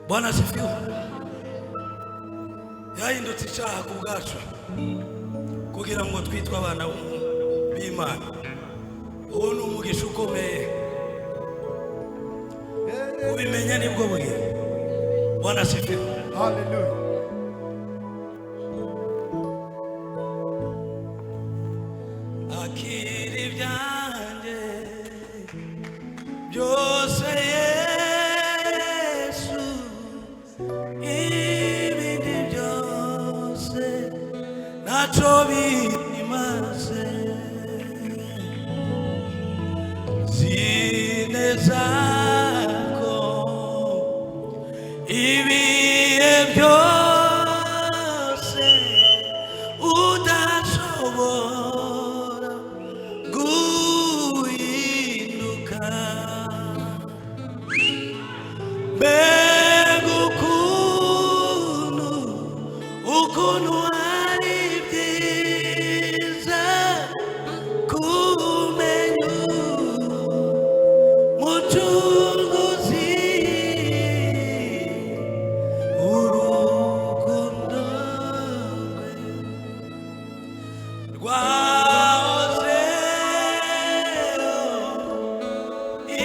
Bwana asifiwe. Yahindutse icyaha ku bwacu kugira ngo twitwe abana b'Imana. Uwo ni umugisha ukomeye, ubimenya nibwo buhe. Bwana asifiwe. Hallelujah. Akiri byanjye byose Yesu, ibindi byose ntacyo bimaze. Zineza ko ibihe byose udashobora guhinduka. Mbega ukuntu ari byiza kumenya Umucunguzi, urukundo rwe rwahozeho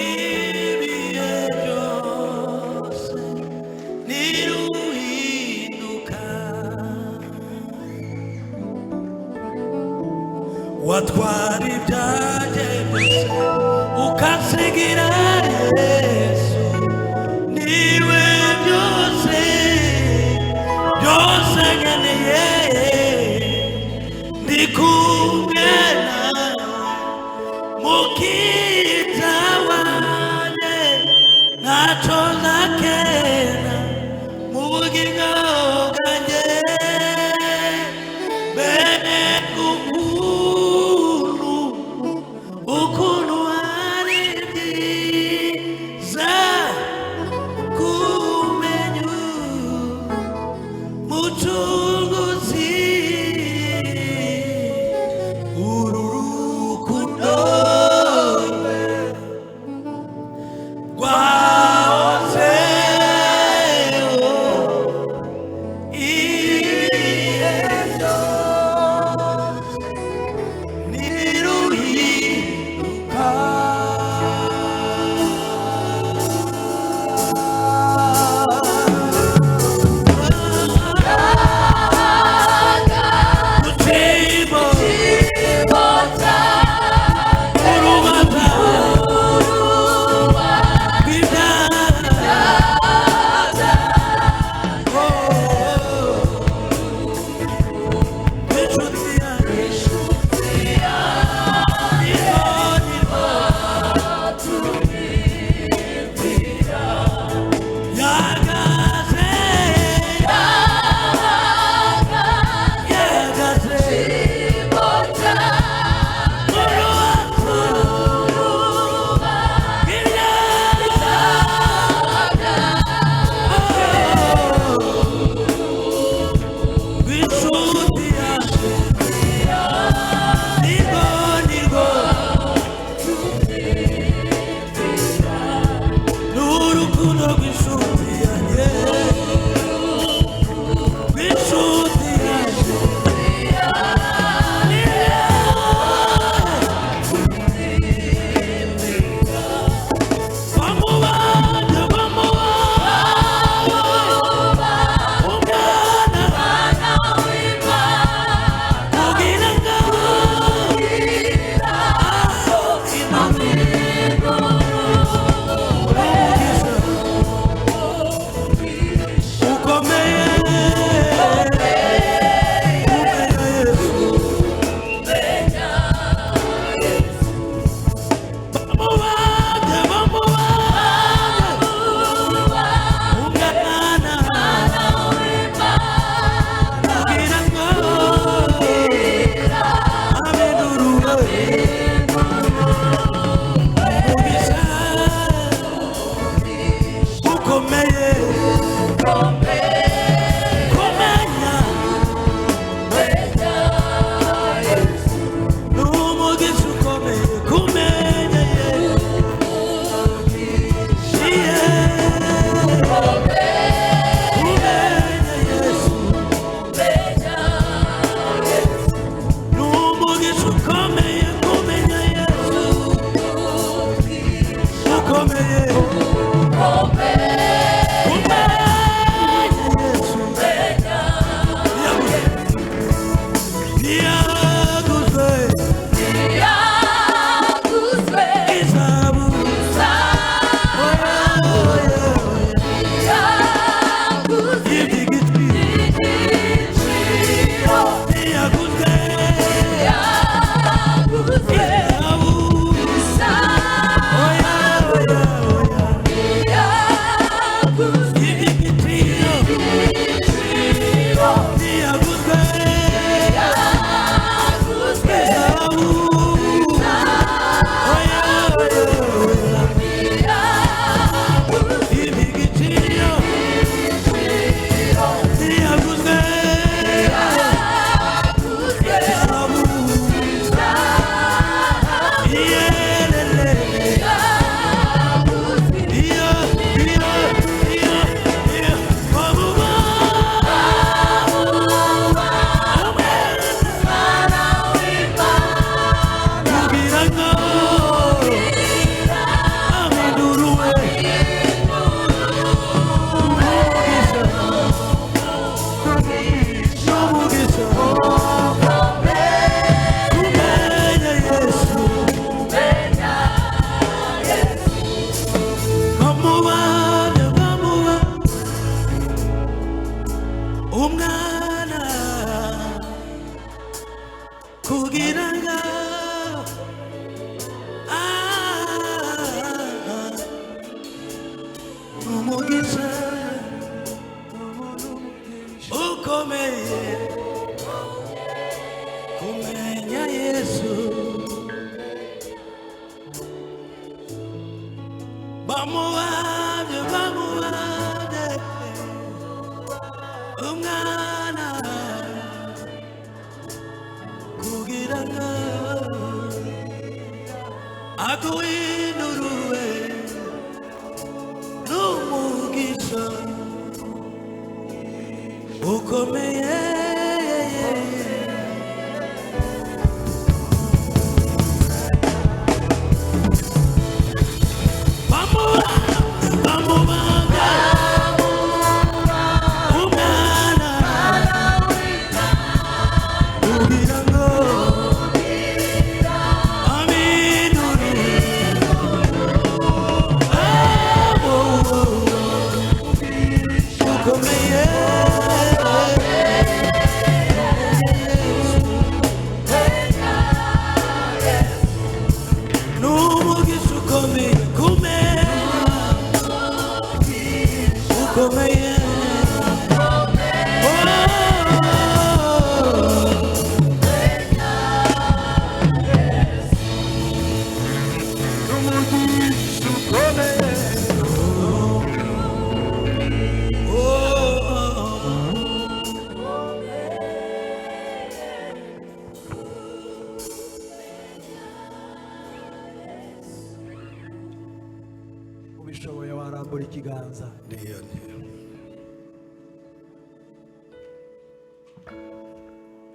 ibihe byose ntiruhinduka. Watwara ibyanjye byose ukansigira Yesu, niwe byose byose nkeneye. Ndi kumwe nawe mukiza wanjye, ntacyo nzakena mu bugingo bwanjye. Ukuntu ari byiza kumenya Umucunguzi, uru rukundo rwe rwahozeho ibihe byose ntiruhinduka.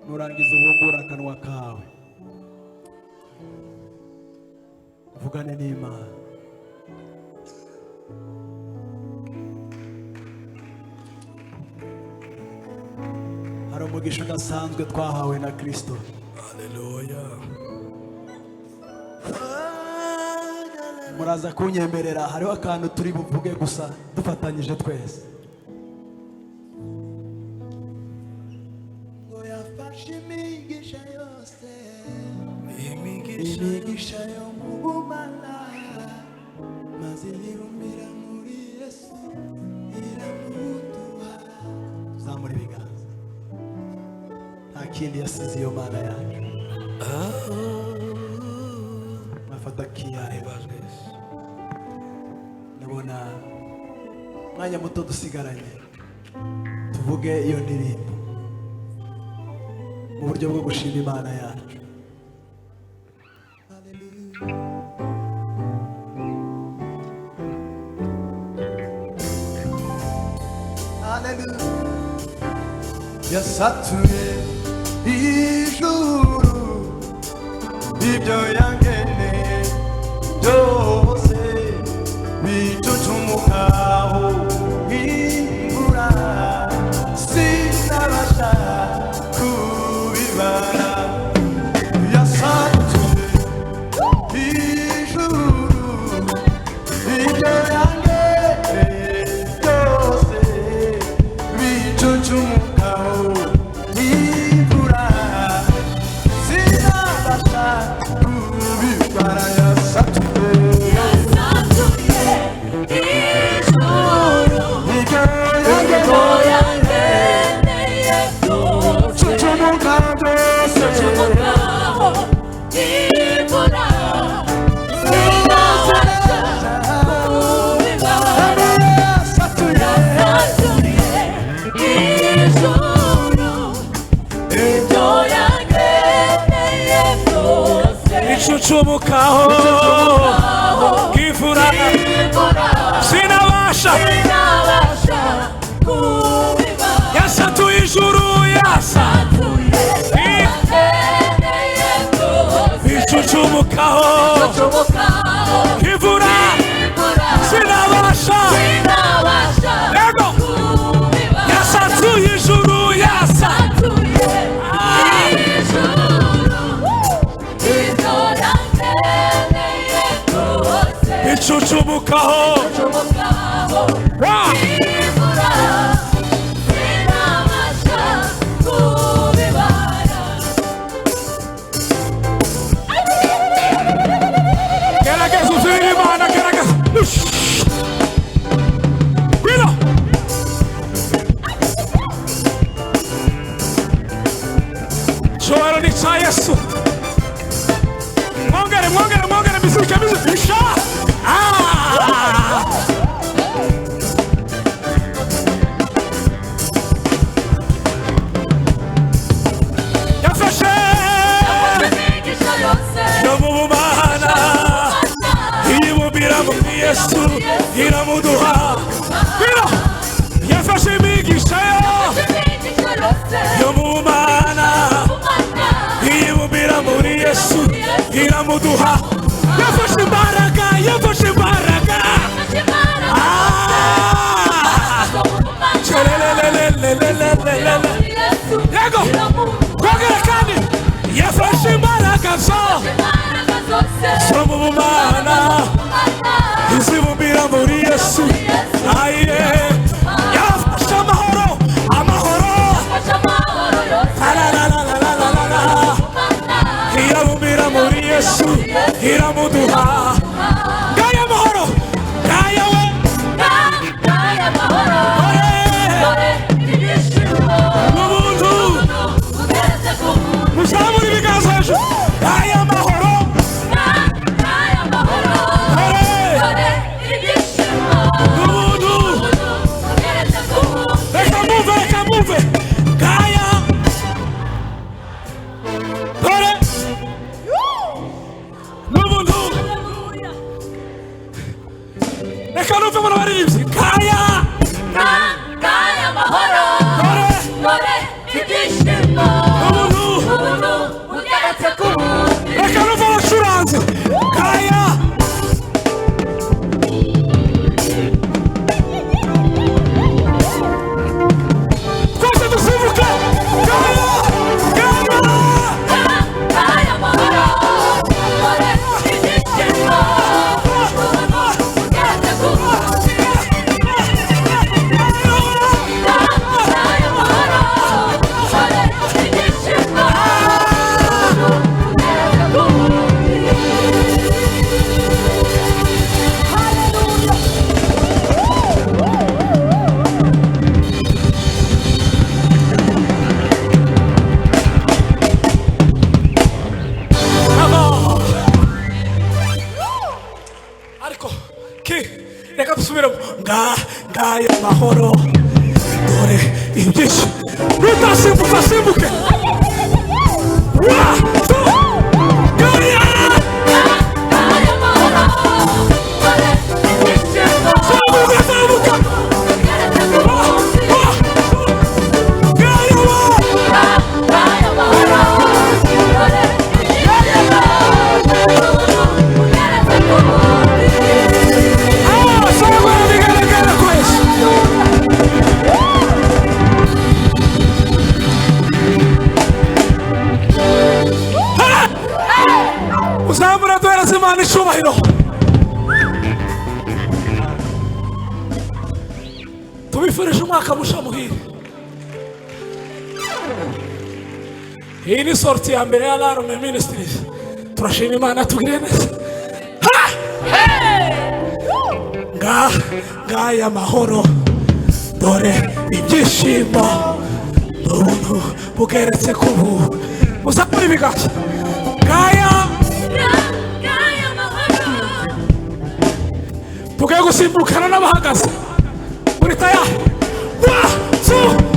nurangiza ubumbura akanwa kawe uvugane n'Imana. Hari umugisha udasanzwe twahawe na Kristo. Haleluya. Muraza kunyemerera, hariho akantu turi buvuge gusa dufatanyije twese. Imigisha yo mu bumana maze irumira muri Yesu iramuduha. Zamura ibiganza. Nta kindi yasize iyo Mana yacu. Mafata kiyaye bazwese. Nabona mwanya muto dusigaranye tuvuge iyo ndirimbo mu buryo bwo gushima Imana yacu. Yasatuye ijuru ibyo yangeneye byose bitu umukaho imvura sinabasha kubibara yasanzuye ijuru ibyo yangereye byose bicucumukaho imvura sinabasha kubibara yasanzuye icucumukaho imvura sinabasha yasatuye ijuru icucumukaho imvura sinabasha yego yasatuye ijuru icucumukaho gerageza uzirire Imana gerageza wino cyubahiro ni cya Yesu mwongere miziki yafashe yo mu bumana iyibumbira muri Yesu iramuduha yafashe imigisha yo mu bumana iyibumbira muri Yesu iramuduha yafashe imbaraga yego kongera kandi yafashe imbaraga zo mu bumana izibumbira muri Yesu yafashe amahoro iyabumbira muri Yesu iramuduha ngaya amahoro ngaya we n'ubuntu muzamura ibiganza hejuru ngaya amahoro n'ubuntu reka move ngaya dore n'ubuntu reka numve muri abaririmbyi ngaya amahoro dore ibyishimo ubuntu bugeretse ku bundi reka numve abacuranzi ngaya twese dusimbuke ngaya amahoro dore ibyishimo ubuntu bugeretse ku bundi reka dusubiremo ngaya amahoro dore ibyishimo simbuke Hallelujah. tubifurije umwaka musha muhire. Iyi ni sorti ya mbere ya Larume Ministries. Turashima Imana tugire neza. Ngaya mahoro, dore ibyishimo, ubuntu bugeretse ku buntu. Muzamure ibiganza. Ngaya mahoro. tugiye gusimbukana n'abahagaze. Muri tayari. 1, 2